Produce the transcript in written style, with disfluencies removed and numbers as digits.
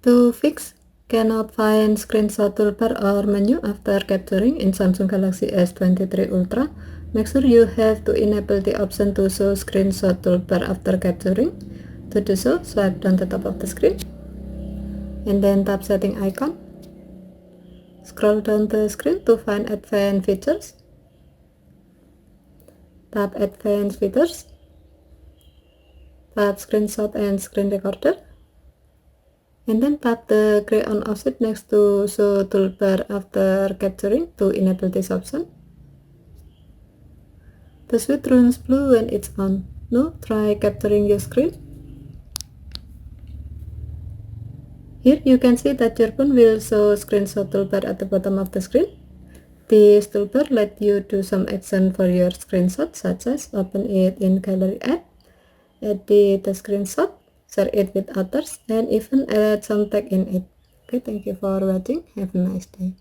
To fix cannot find screenshot toolbar or menu after capturing in Samsung Galaxy S23 Ultra, make sure you have to enable the option to show screenshot toolbar after capturing. To do so, swipe down the top of the screen and then tap setting icon. Scroll down the screen to find advanced features. Tap advanced features. Tap screenshot and screen recorder. And then tap the gray on off switch next to show toolbar after capturing to enable this option. The switch turns blue when it's on. Now try capturing your screen. Here you can see that your phone will show screenshot toolbar at the bottom of the screen. This toolbar lets you do some action for your screenshot, such as open it in Gallery app, edit the screenshot, share it with others, and even add some tag in it. Okay, thank you for watching. Have a nice day.